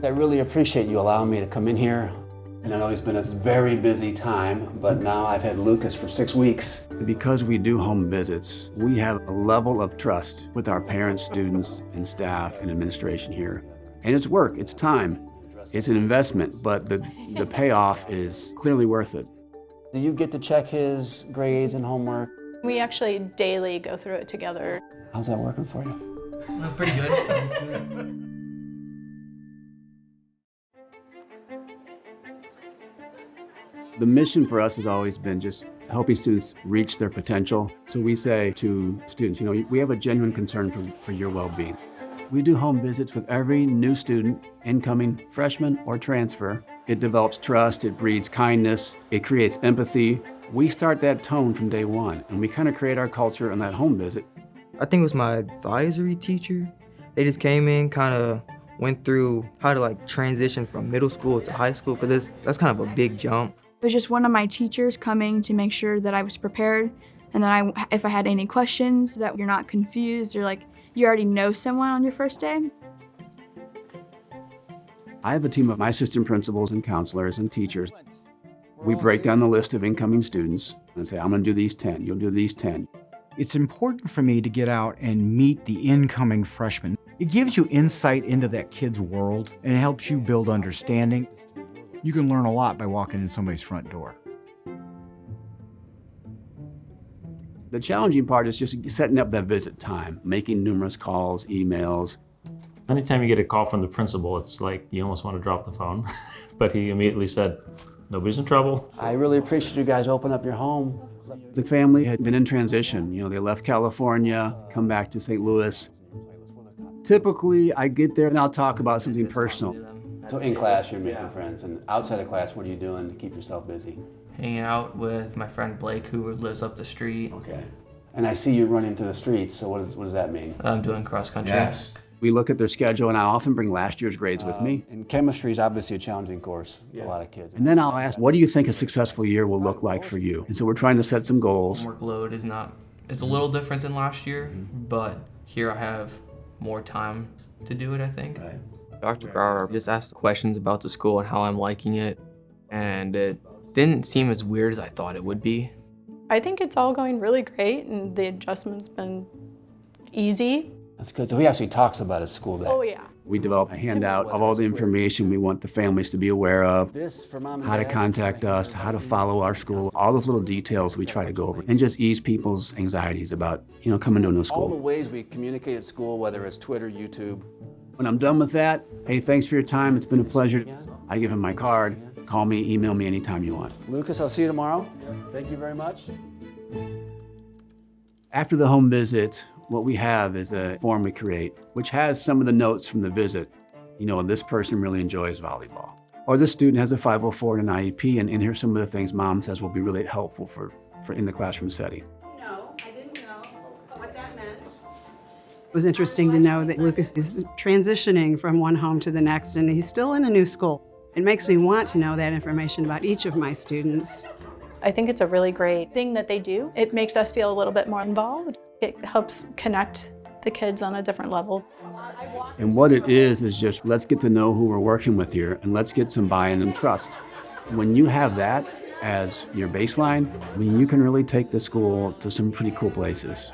I really appreciate you allowing me to come in here. And I know it's been a very busy time, but now I've had Lucas for 6 weeks. Because we do home visits, we have a level of trust with our parents, students, and staff and administration here. And it's work, it's time, it's an investment, but the payoff is clearly worth it. Do you get to check his grades and homework? We actually daily go through it together. How's that working for you? Pretty good. The mission for us has always been just helping students reach their potential. So we say to students, we have a genuine concern for your well-being. We do home visits with every new student, incoming freshman or transfer. It develops trust, it breeds kindness, it creates empathy. We start that tone from day one, and we kind of create our culture on that home visit. I think it was my advisory teacher. They just came in, kind of went through how to transition from middle school to high school, because that's kind of a big jump. It was just one of my teachers coming to make sure that I was prepared, and then if I had any questions, that you're not confused or you already know someone on your first day. I have a team of my assistant principals and counselors and teachers. We break down the list of incoming students and say, I'm gonna do these 10, you'll do these 10. It's important for me to get out and meet the incoming freshmen. It gives you insight into that kid's world and it helps you build understanding. You can learn a lot by walking in somebody's front door. The challenging part is just setting up that visit time, making numerous calls, emails. Anytime you get a call from the principal, it's like you almost want to drop the phone. But he immediately said, nobody's in trouble. I really appreciate you guys open up your home. The family had been in transition. They left California, come back to St. Louis. Typically, I get there and I'll talk about something personal. So in class, you're making friends, and outside of class, what are you doing to keep yourself busy? Hanging out with my friend Blake, who lives up the street. Okay. And I see you running through the streets, so what does that mean? I'm doing cross country. Yes. We look at their schedule, and I often bring last year's grades with me. And chemistry is obviously a challenging course for a lot of kids. And then I'll ask, what do you think a successful year will look like for you? And so we're trying to set some goals. Workload it's a little different than last year, but here I have more time to do it, I think. Right. Dr. Grauer just asked questions about the school and how I'm liking it, and it didn't seem as weird as I thought it would be. I think it's all going really great, and the adjustment's been easy. That's good. So he actually talks about his school day. Oh, yeah. We develop a handout of all the information we want the families to be aware of, how to contact us, how to follow our school, all those little details we try to go over, and just ease people's anxieties about, coming to a new school. All the ways we communicate at school, whether it's Twitter, YouTube. When I'm done with that, hey, thanks for your time. It's been a pleasure. I give him my card. Call me, email me anytime you want. Lucas, I'll see you tomorrow. Thank you very much. After the home visit, what we have is a form we create, which has some of the notes from the visit. This person really enjoys volleyball. Or this student has a 504 and an IEP, and here's some of the things mom says will be really helpful for in the classroom setting. No, I didn't know what that meant. It was interesting to know that Lucas is transitioning from one home to the next, and he's still in a new school. It makes me want to know that information about each of my students. I think it's a really great thing that they do. It makes us feel a little bit more involved. It helps connect the kids on a different level. And what it is just let's get to know who we're working with here, and let's get some buy-in and trust. When you have that as your baseline, you can really take the school to some pretty cool places.